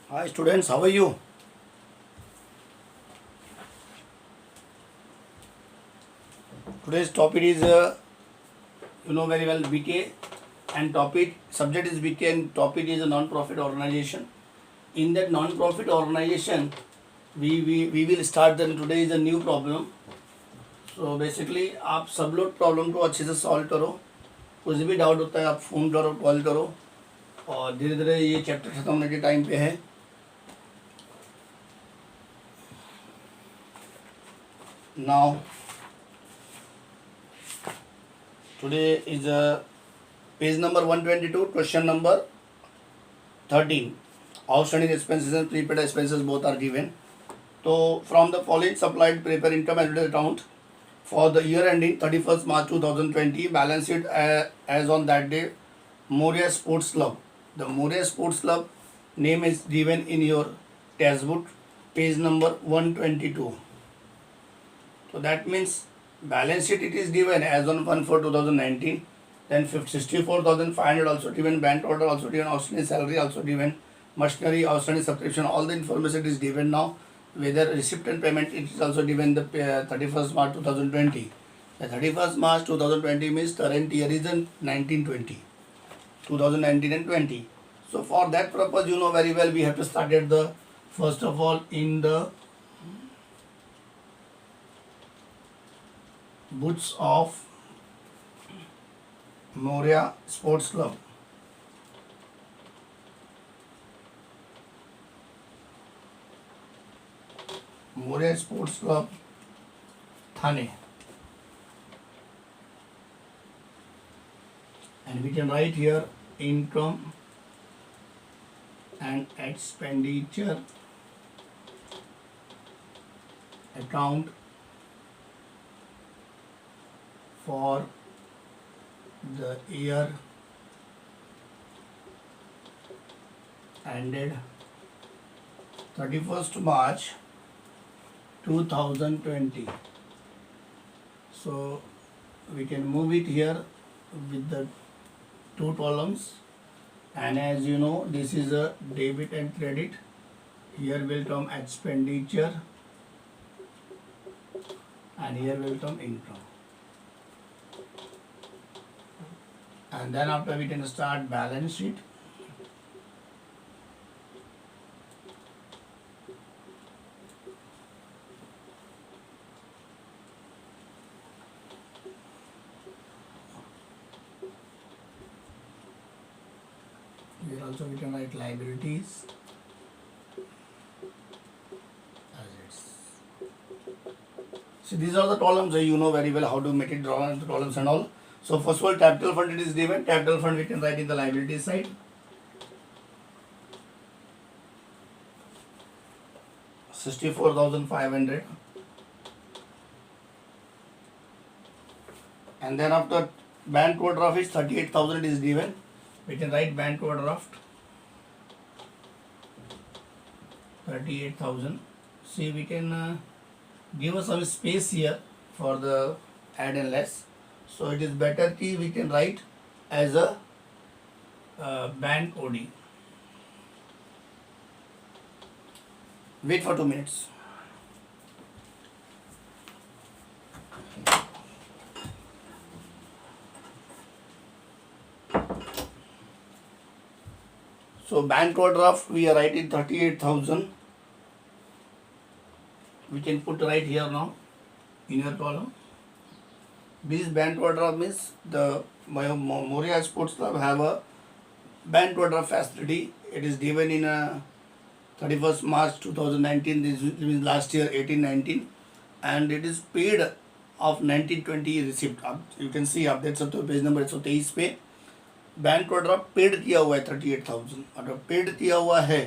Hi students, how are you? Today's topic is very well BTA and topic subject is BTA and topic is a non-profit organization. In that non-profit organization, we will start. Then today is a new problem. So basically आप सब लोग problem को अच्छे से solve करो. कुछ भी doubt होता है आप फ़ोन करो, कॉल करो और धीरे धीरे ये चैप्टर खत्म होने के टाइम पे है. Now today is page number 122, question number 13. Outstanding expenses and prepaid expenses both are given. So from the following supplied prepare income and account for the year ending 31st March 2020, balance sheet as on that day, Moria Sports Club. The Moria Sports Club name is given in your textbook, page number 122. So that means balance sheet it is given as on 1/4/2019. Then 64,500 also given, bank order also given, outstanding salary also given, machinery, outstanding subscription, all the information is given now. Whether receipt and payment it is also given the 31st March 2020. The 31st March 2020 means current year is 1920, 2019 and 20. So for that purpose, you know very well, we have to start at the first of all in the books of Moria Sports Club. Moria Sports Club, Thane. And we can write here income and expenditure account for the year ended 31st March 2020. So we can move it here with the two columns, and as you know this is a debit and credit. Here will come expenditure and here will come income. And then after we can start balance sheet. Here also we can write liabilities, assets. See, these are the columns. You know very well how to make it, draw the columns and all. So first of all, capital fund it is given. Capital fund we can write in the liability side. $64,500. And then after bank overdraft is 38,000 is given. We can write bank overdraft 38,000. See, we can give us some space here for the add and less. So it is better कि we can write as a bank OD. Wait for 2 minutes. So bank overdraft we are writing 38,000. We can put right here now in your column. This bank overdraft means the Moria Sports Club have a bank overdraft facility. It is given in 31st March 2019. This means last year 18-19, and it is paid of 1920 receipt. You can see updates of the page number 123 पे bank overdraft paid किया हुआ है 38,000. अगर paid किया हुआ है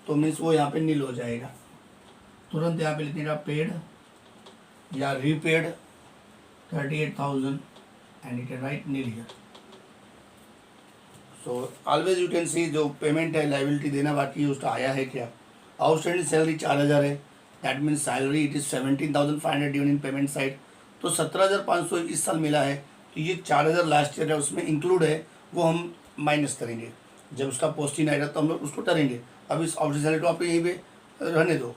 तो means वो यहाँ पे नील हो जाएगा. तुरंत यहाँ पे लिखिएगा पेड या repaid 38,000 and you can write nil here. So always you can see जो पेमेंट है लाइबिलिटी देना बाकी है उसका आया है क्या. आउटस्टैंडिंग सैलरी 4,000 है. That means salary it is 17,500 given in payment side. तो 17,500 इस साल मिला है तो ये 4,000 लास्ट ईयर है उसमें इंक्लूड है, वो हम माइनस करेंगे. जब उसका पोस्टिंग आएगा तो हम लोग उसको करेंगे. अब इस ऑब्जेक्ट सैलरी तो आपको यहीं पे रहने दो।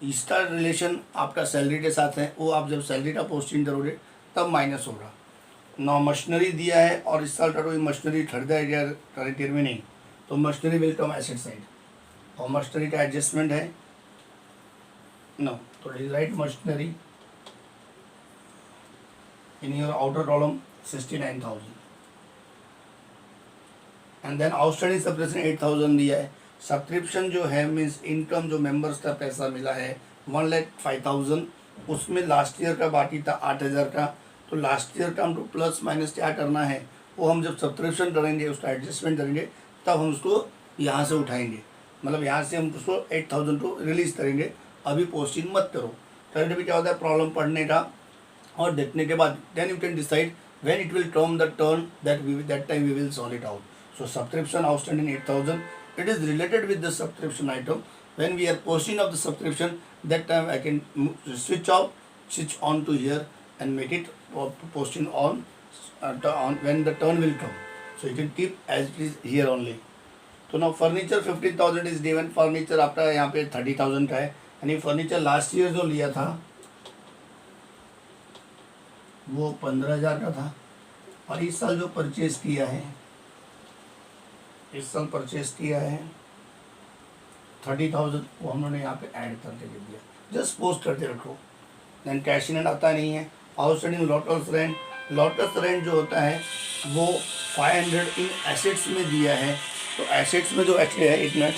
इसका रिलेशन आपका सैलरी के साथ है, वो आप जब सैलरी का पोस्टिंग करोगे तब माइनस होगा। नौ मशीनरी दिया है और इस साल का कोई मशीनरी खरीदा है या टेरिटरी में नहीं, तो machinery will come asset side, और मशीनरी का एडजस्टमेंट है नो, तो right machinery in your outer column 69,000 and then outstanding subscription 8,000 दिया है। सब्सक्रिप्शन जो है मीन्स इनकम जो मेंबर्स का पैसा मिला है 1,05,000, उसमें लास्ट ईयर का बाकी था 8,000 का, तो लास्ट ईयर का हमको प्लस माइनस क्या करना है वो हम जब सब्सक्रिप्शन करेंगे उसका एडजस्टमेंट करेंगे तब हम उसको यहाँ से उठाएंगे, मतलब यहाँ से हम उसको 8,000 को रिलीज करेंगे। अभी पोस्टिंग मत करो। कभी कभी क्या होता है प्रॉब्लम पढ़ने का और देखने के बाद then you can decide when it will come the turn that time we will solve it out. So subscription outstanding 8,000. It is related with the subscription item. When we are posting of the subscription, that time I can switch on to here and make it posting on when the turn will come. So you can keep as it is here only. तो now furniture 15,000 is given. Furniture आपका यहाँ पे 30,000 का है, यानी furniture last year जो लिया था वो 15,000 का था, और इस साल जो परचेज किया है इस साल परचेज किया है 30,000, वो हम लोगों ने यहाँ पे ऐड करके दे दिया, जस्ट पोस्ट करके रखो। देन कैश इन हैंड आता नहीं है। आउटस्टैंडिंग लॉटस रेंट जो होता है वो 500 इन एसेट्स में दिया है, तो एसेट्स में जो एक्चुअली है एक मिनट,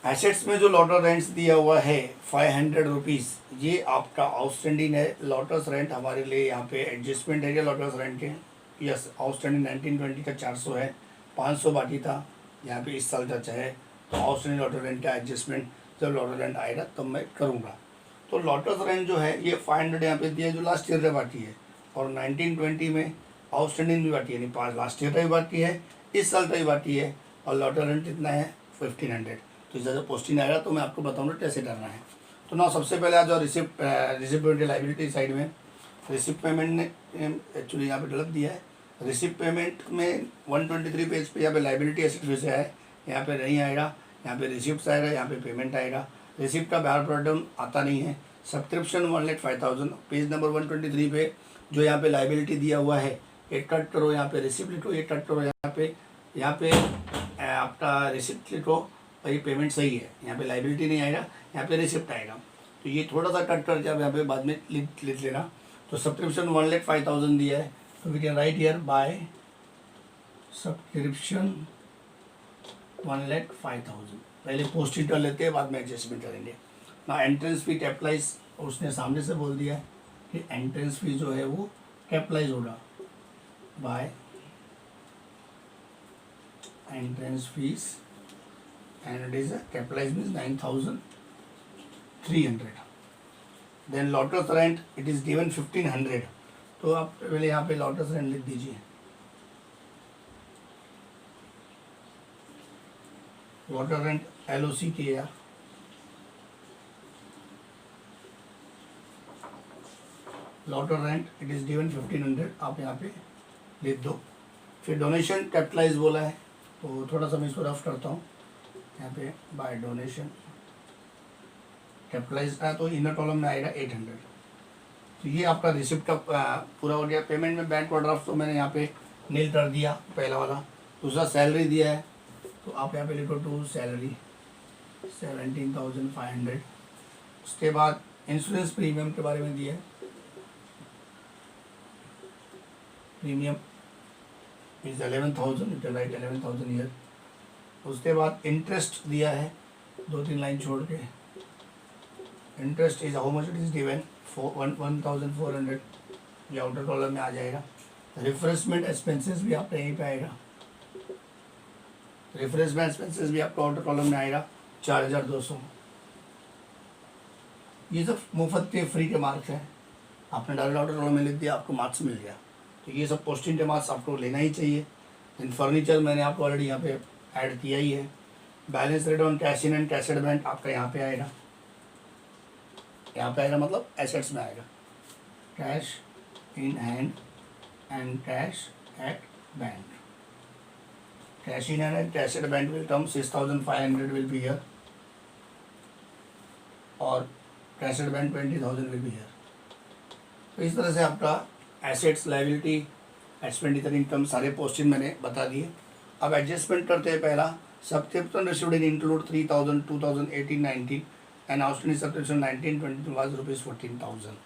एसेट्स में जो लॉटस रेंट्स दिया हुआ है 500 रुपीज़, ये आपका आउटस्टैंडिंग है। लॉटस रेंट हमारे लिए यहाँ पे एडजस्टमेंट है क्या लॉटस रेंट के, यस आउटस्टैंडिंग 1920 का 400 है, 500 बाकी था यहाँ पे इस साल का चाहे, तो आउटस्टैंडिंग लॉटस रेंट का एडजस्टमेंट जब लॉटस रेंट आएगा तब मैं करूँगा। तो लॉटस रेंट जो है ये 500 यहाँ पे दिया जो लास्ट ईयर का बाकी है, और 1920 में आउटस्टैंडिंग भी बाकी है, यानी 5 लास्ट ईयर का भी बाकी है, इस साल का भी बाकी है, और लॉटस रेंट कितना है 1500। तो इस जब पोस्टिंग आएगा तो मैं आपको बताऊंगा कैसे करना है। तो ना सबसे पहले आ जाओ रिसिप्ट पेमेंट लाइबिलिटी साइड में। रिसिप्ट पेमेंट ने एक्चुअली यहाँ पे गलत दिया है, रिसिप्ट पेमेंट में 123 पेज पे यहाँ पे लाइबिलिटी एसेट वैसे है, यहाँ पे नहीं आएगा, यहाँ पे रिसिप्ट आएगा, यहाँ पे पेमेंट आएगा। रिसिप्ट का बाहर प्रोडक्ट आता नहीं है। सब्सक्रिप्शन 1,05,000 पेज नंबर 123 पे जो यहाँ पे लाइबिलिटी दिया हुआ है एक कट करो, यहाँ पे रिसिप्ट लिखो, एक कट करो, यहाँ पे आपका रिसिप्ट लिखो, ये पेमेंट सही है, यहाँ पे लाइबिलिटी नहीं आएगा, यहाँ पे रिसिप्ट आएगा, तो ये थोड़ा सा कट कर जब यहाँ पे बाद में लिख लेना। तो सब्सक्रिप्शन 1,05,000 दिया है, तो we can write here by subscription 1,05,000। पहले पोस्टिंग कर लेते हैं, बाद में एडजस्टमेंट करेंगे ना। एंट्रेंस फी कैपिटलाइज, उसने सामने से बोल दिया है कि एंट्रेंस फी जो है वो कैपिटलाइज होगा by entrance fees, and it is a capitalized means 9,300. Then lotus rent it is given 1,500, तो आप पहले यहाँ पे lotus rent लिख दीजिए। lotus rent LOC किया, lotus rent it is given 1,500, आप यहाँ पे लिख दो। फिर डोनेशन कैपिटलाइज बोला है, तो थोड़ा सा मैं इसको रफ करता हूँ। यहाँ पे बाय डोनेशन कैपिटलाइज है, तो इनर कॉलम में आएगा 800। तो ये आपका रिसिप्ट का पूरा हो गया। पेमेंट में बैंक ओवरड्राफ्ट तो मैंने यहाँ पे नील कर दिया पहला वाला। दूसरा सैलरी दिया है, तो आप यहाँ पे लिखो टू सैलरी 17,500। उसके बाद इंश्योरेंस प्रीमियम के बारे में दिया है, premium is 11,000, you can write 11,000 year. उसके बाद इंटरेस्ट दिया है 2-3 लाइन छोड़ के, interest is how much it is given 1,400, ये आउटर कॉलम में आ जाएगा। रिफ्रेशमेंट एक्सपेंसेस भी आपका यहीं पे आएगा, रिफ्रेशमेंट एक्सपेंसेस भी आपका आउटर कॉलम में आएगा 4,200। ये सब मुफ्त के फ्री के मार्क्स हैं, आपने डायरेक्ट आउटर कॉलम में लिख दिया, आपको मार्क्स मिल गया। तो ये सब पोस्टिंग के मार्क्स आपको लेना ही चाहिए। इन फर्नीचर मैंने आपको ऑलरेडी यहाँ पे ऐड किया ही है। Balance rate on cash in and cash advent आपका यहाँ पे आएगा, यहाँ पे आएगा मतलब एसेट्स में आएगा, cash in hand and cash at bank. Cash in and cash at bank will come 6,500 will be here और cash at bank 20,000 will be here. तो इस तरह से आपका एसेट्स, लायबिलिटी, एक्सपेंडिचर, इनकम सारे पोस्टिंग मैंने बता दिए। अब एडजस्टमेंट करते हैं। पहला, subscription received in include 3,000 2018 19 and outstanding subscription 19 20 was rupees 14,000।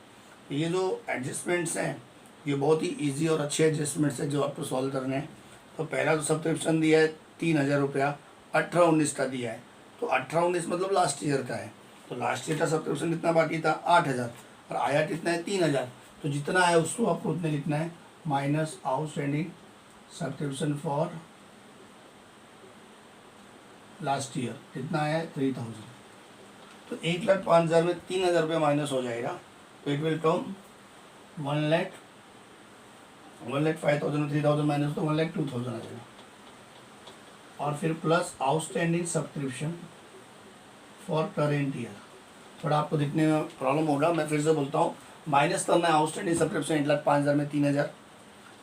ये जो एडजस्टमेंट्स हैं ये बहुत ही इजी और अच्छे एडजस्टमेंट्स हैं जो आपको सॉल्व करने हैं। तो पहला तो सब्सक्रिप्शन दिया है 3,000 रुपया 18-19 का दिया है, तो 18-19 मतलब लास्ट ईयर का है। तो लास्ट ईयर का सब्सक्रिप्शन कितना बाकी था 8,000 और आया कितना है 3,000। तो जितना है उसको आपको उतने लिखना है minus outstanding subscription for last year कितना है 3,000। तो 1,05,000 में 3,000 रुपये माइनस हो जाएगा, तो इट विल कम 1,05,000 3,000 माइनस तो 1,02,000 आ जाएगा। और फिर plus outstanding subscription for current year. थोड़ा आपको दिखने में प्रॉब्लम होगा, मैं फिर से बोलता हूँ, माइनस करना है आउटस्टैंडिंग सब्सक्रिप्शन 1,05,000 में 3,000।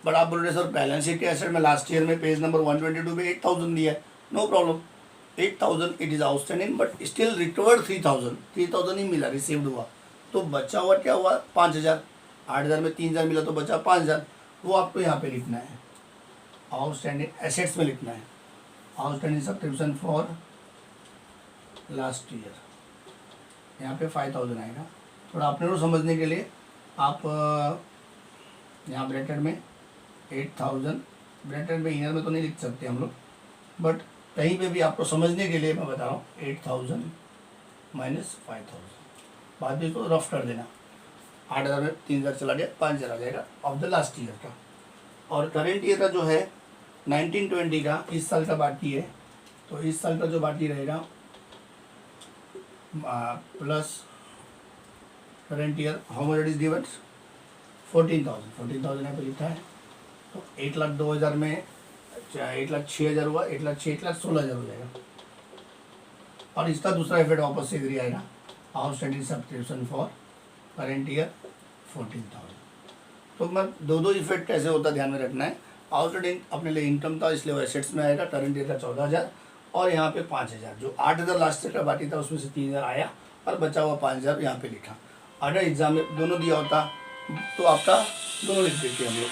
बट आप बोल रहे सर बैलेंस शीट के एसेट में लास्ट ईयर में पेज नंबर 122 में 8,000 दिया है, no problem, 8,000 it is outstanding but still recovered 3,000 ही मिला, रिसीव्ड हुआ। तो बचा हुआ क्या हुआ 5,000, 8,000 में 3,000 मिला तो बचा 5,000, वो आपको यहाँ पे लिखना है आउटस्टैंडिंग एसेट्स में लिखना है, outstanding subscription for last year, यहाँ पे 5,000 आएगा। थोड़ा अपने को समझने के लिए आप यहाँ ब्रैकेट में 8,000, ब्रैकेट में इनर में तो नहीं लिख सकते हम लोग, बट कहीं पे भी आपको समझने के लिए मैं बता रहा हूँ 8,000 माइनस 5,000, बाद में इसको रफ कर देना। 8,000 में 3,000 चला गया, 5,000 आ जाएगा ऑफ द लास्ट ईयर का। और करेंट ईयर का जो है 19-20 का इस साल का बाकी है, तो इस साल का जो बाकी रहेगा plus current year how much it is given 14,000 यहाँ पे लिखा है। तो 1,02,000 में 1,06,000 हुआ, 1,06,000 1,16,000 हो जाएगा। और इसका दूसरा इफेक्ट वापस से इधर आएगा, outstanding subscription for current year 14,000। तो मैं दो इफेक्ट कैसे होता है ध्यान में रखना है। आउटस्टैंडिंग अपने लिए इनकम था इसलिए वो एसेट्स में आएगा, करंट ईयर का 14,000 और यहाँ पे 5,000, जो 8,000 लास्ट ईयर का बाकी था उसमें से 3,000 आया और बचा हुआ 5,000 यहाँ पे लिखा। अगर एग्जाम में दोनों दिया होता तो आपका दोनों लिख देते हम लोग।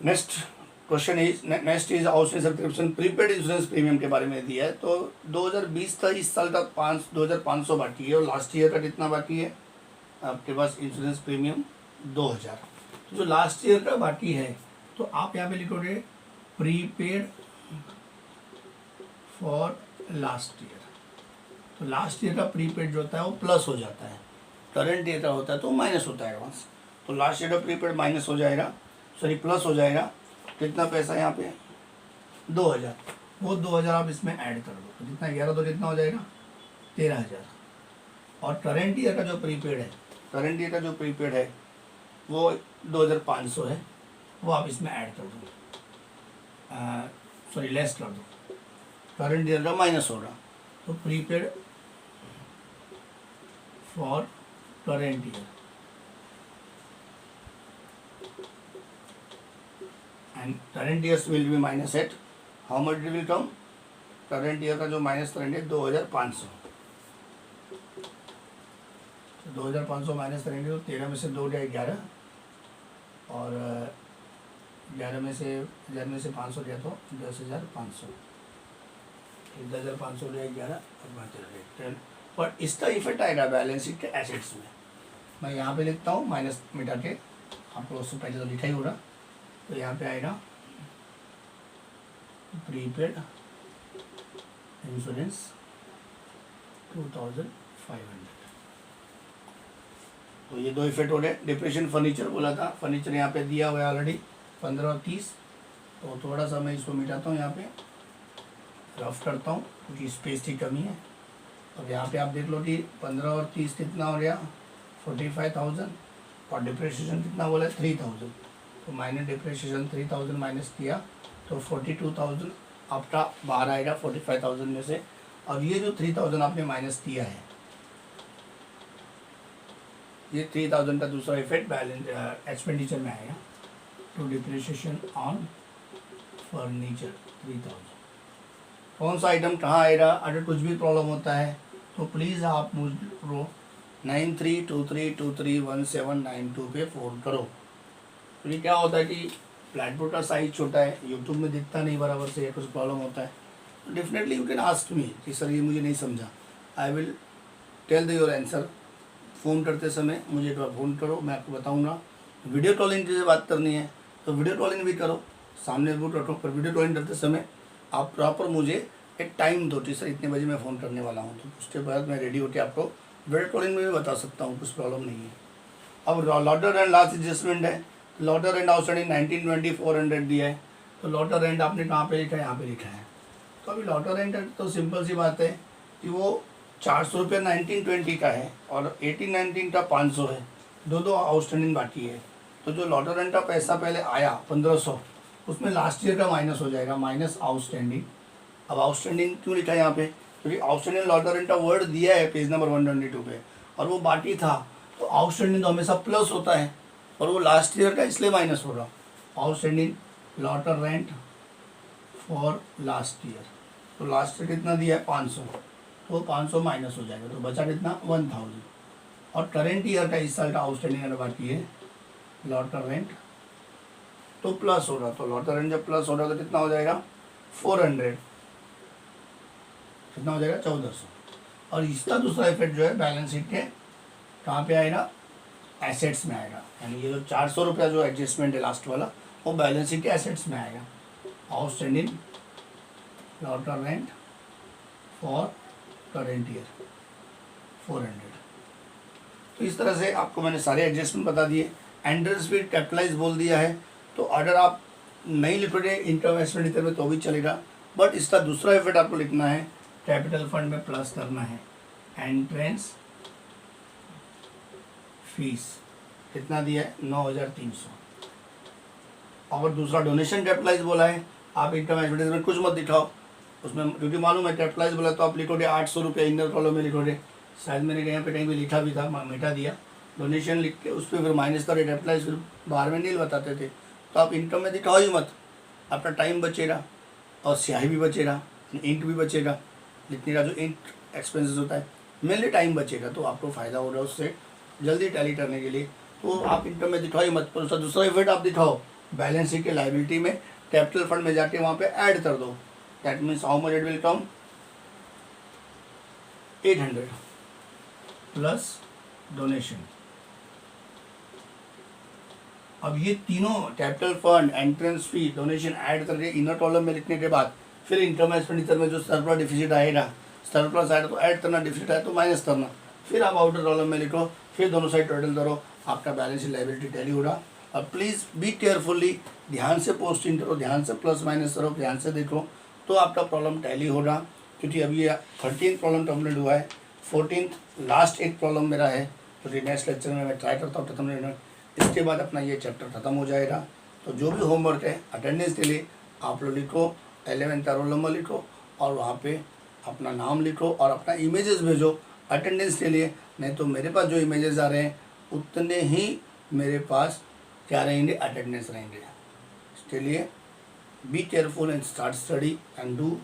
Next is outstanding subscription prepaid insurance premium के बारे में दिया है। तो 2020 का इस साल का 2,500 बाकी है और लास्ट ईयर का कितना बाकी है आपके पास इंश्योरेंस प्रीमियम 2,000। तो जो लास्ट ईयर का बाकी है तो आप यहाँ पे लिखोगे प्रीपेड फॉर लास्ट ईयर। तो लास्ट ईयर का प्रीपेड जो होता है वो प्लस हो जाता है, करंट ईयर का होता है तो माइनस होता है एडवांस। तो लास्ट ईयर का प्रीपेड माइनस हो जाएगा, सॉरी प्लस हो जाएगा। कितना पैसा यहाँ पे 2,000, वो 2,000 आप इसमें ऐड कर दो, तो जितना 11 तो कितना हो जाएगा 13,000। और करंट ईयर का जो प्रीपेड है, करंट ईयर का जो प्रीपेड है वो 2,500 है, वो आप इसमें ऐड कर दो, सॉरी लेस कर दो, करंट ईयर का माइनस होगा। तो prepaid for current year and current years will be minus at how much it will come, current year का जो माइनस करेंगे 2,500, 2,500 माइनस करेंगे तो 13 में से 2 गया 11 और 11 में से 500 गया तो 10,500, 10,500 गया 11 और 10 पर इसका इफेक्ट आएगा बैलेंस शीट के एसेट्स में। मैं यहाँ पे लिखता हूँ माइनस मिटा के, आपको उससे पहले तो लिखा ही होगा। तो यहाँ पे आएगा प्रीपेड इंश्योरेंस 2,500। तो ये दो इफेक्ट हो गए। डिप्रेशन फर्नीचर बोला था, फर्नीचर यहाँ पे दिया हुआ है ऑलरेडी 15 और 30। तो थोड़ा सा मैं इसको मिटाता हूँ, यहाँ पे रफ करता हूँ क्योंकि स्पेस की कमी है। अब यहाँ पे आप देख लो कि 15 और 30 कितना हो गया 45,000 और डिप्रेशिएशन कितना बोला 3,000। तो माइनस डिप्रेशिएशन 3,000 माइनस किया तो 42,000 आपका बाहर आएगा 45,000 में से। अब ये जो 3,000 आपने माइनस किया है, ये 3,000 का दूसरा इफेक्ट बैलेंस एक्सपेंडिचर में आएगा। To depreciation on furniture 3000। कौन सा आइटम कहाँ आएगा? अगर कुछ भी प्रॉब्लम होता है तो प्लीज़ आप मुझको 9323231792 पे फ़ोन करो। क्योंकि क्या होता है कि ब्लैकबोर्ड का साइज छोटा है, यूट्यूब में दिखता नहीं बराबर से, कुछ प्रॉब्लम होता है तो definitely you can ask me कि सर ये मुझे नहीं समझा। I will tell the your answer. Phone करते समय मुझे एक बार फ़ोन करो, मैं आपको बताऊँगा। वीडियो कॉलिंग से बात करनी है तो वीडियो कॉलिंग भी करो, सामने बुक रखो, पर वीडियो कॉलिंग करते समय आप प्रॉपर मुझे एक टाइम दो कि सर इतने बजे मैं फ़ोन करने वाला हूँ, तो उसके बाद मैं रेडी होकर आपको वीडियो कॉलिंग में भी बता सकता हूँ, कुछ प्रॉब्लम नहीं है। अब लॉटर एंड लास्ट एडजस्टमेंट है। लॉटर एंड आउटस्टैंडिंग 1920 दिया है, तो लॉटर एंड आपने कहाँ पे लिखा है? यहाँ पे लिखा है। तो अभी लॉटर एंड तो सिंपल सी बात है कि वो 400 रुपये 1920 का है और 1819 का 500 है, दो आउटस्टैंडिंग बाकी है। तो जो लॉटर एंड का पैसा पहले आया 1500, उसमें लास्ट ईयर का माइनस हो जाएगा, माइनस आउटस्टैंडिंग। अब आउटस्टैंडिंग क्यों लिखा है यहाँ पे? क्योंकि आउटस्टैंडिंग लॉटर एंड का वर्ड दिया है पेज नंबर 122 पे, और वो बाकी था, तो आउटस्टैंडिंग तो हमेशा प्लस होता है और वो लास्ट ईयर का इसलिए माइनस होगा। आउटस्टैंडिंग लॉटर रेंट फॉर लास्ट ईयर, तो लास्ट ईयर कितना दिया है? 500, तो 500 माइनस हो जाएगा, तो बचा कितना? 1000। और करेंट ईयर का इस साल का आउटस्टैंडिंग बाकी है लॉटर रेंट, तो प्लस होगा, तो लॉटर रेंट जब प्लस होगा तो कितना हो जाएगा? 400, कितना हो जाएगा? 1400। और इसका दूसरा इफेक्ट जो है बैलेंस शीट के कहाँ पे आएगा? एसेट्स में आएगा। यानी ये जो 400 रुपया जो एडजस्टमेंट है लास्ट वाला, वो बैलेंस शीट के एसेट्स में आएगा। आउटस्टैंडिंग लॉटर रेंट फॉर करेंट ईयर 400। तो इस तरह से आपको मैंने सारे एडजस्टमेंट बता दिए। एंट्रेंस फी कैपिटलाइज बोल दिया है, तो अगर आप नहीं लिखोगे इनकम एक्सपेंडिचर में तो भी चलेगा, बट इसका दूसरा इफेक्ट आपको लिखना है, कैपिटल फंड में प्लस करना है। एंट्रेंस फीस कितना दिया है? 9300। और दूसरा डोनेशन कैपिटलाइज बोला है, आप इनकम एक्सपेंडिचर में कुछ मत दिखाओ उसमें, क्योंकि मालूम है कैपिटलाइज बोला तो आप लिखोगे 800 रुपये इनर कॉलम में लिखोगे। शायद मैंने यहाँ पे कहीं भी लिखा भी था, मिटा दिया। डोनेशन लिख के उस पर फिर माइनस का कैपिटलाइज फिर बाहर में नहीं बताते थे, तो आप इनकम में दिखाओ ही मत, आपका टाइम बचेगा और स्याही भी बचेगा, इंक भी बचेगा, लिखने का जो इंक एक्सपेंसेस होता है, मेनली टाइम बचेगा, तो आपको फ़ायदा होगा उससे जल्दी टैली करने के लिए। तो आप इनकम में दिखाओ ही मत, पर उसका दूसरा इफेक्ट आप दिखाओ बैलेंस शीट के लाइबिलिटी में, कैपिटल फंड में जाके वहाँ पे ऐड कर दो। That means how much it will come? 800 plus donation. अब ये तीनों capital fund, entrance fee, donation add करके इनर कॉलम में लिखने के बाद फिर इनकम एक्सपेंडिचर में जो सरप्लस डिफिसिट आएगा, सरप्लस आएगा तो ऐड करना, डिफिसिट आए तो माइनस करना, फिर आप आउटर कॉलम में लिखो, फिर दोनों साइड टोटल करो, आपका बैलेंस शीट लायबिलिटी टैली होगा। अब प्लीज़ बी केयरफुली, ध्यान से पोस्टिंग करो, ध्यान से प्लस माइनस करो, ध्यान से देखो, तो आपका प्रॉब्लम टैली होगा। क्योंकि अभी ये 13th प्रॉब्लम कंप्लीट हुआ है, 14th लास्ट एक प्रॉब्लम मेरा है, तो नेक्स्ट लेक्चर में मैं ट्राई करता हूँ खत्म करने, इसके बाद अपना ये चैप्टर ख़त्म हो जाएगा। तो जो भी होमवर्क है अटेंडेंस के लिए आप लोग लिखो, 11th का रोल नंबर लिखो और वहाँ पे अपना नाम लिखो और अपना इमेजेस भेजो अटेंडेंस के लिए। नहीं तो मेरे पास जो इमेजेस आ रहे हैं उतने ही मेरे पास क्या रहेंगे? अटेंडेंस रहेंगे। इसके लिए be careful and start study and do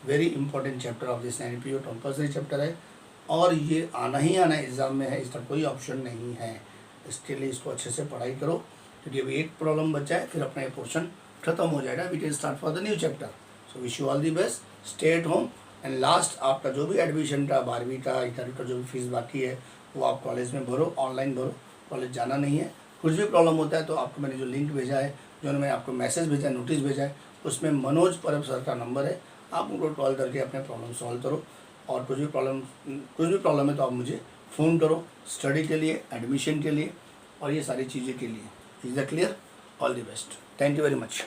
very important chapter of this NPO, compulsory chapter है और ये आना ही आना एग्ज़ाम में है, इसका कोई ऑप्शन नहीं है। इसके लिए इसको अच्छे से पढ़ाई करो, क्योंकि अभी एक प्रॉब्लम बचा है, फिर अपना ये पोर्शन खत्म हो जाएगा। We can start for the new chapter. So wish you all the best, stay at home and last आपका जो भी एडमिशन का 12वीं का 11वीं का जो भी फीस बाकी है वो आप कॉलेज में भरो, ऑनलाइन भरो, कॉलेज जाना नहीं है। कुछ भी प्रॉब्लम होता है तो आपको मैंने जो लिंक भेजा है, जो मैंने आपको मैसेज भेजा है, नोटिस भेजा है, उसमें मनोज परब सर का नंबर है, आप उनको कॉल करके अपने प्रॉब्लम सॉल्व करो। और कुछ भी प्रॉब्लम है तो आप मुझे फ़ोन करो स्टडी के लिए, एडमिशन के लिए और ये सारी चीज़ें के लिए। Is the clear? All the best, thank you very much.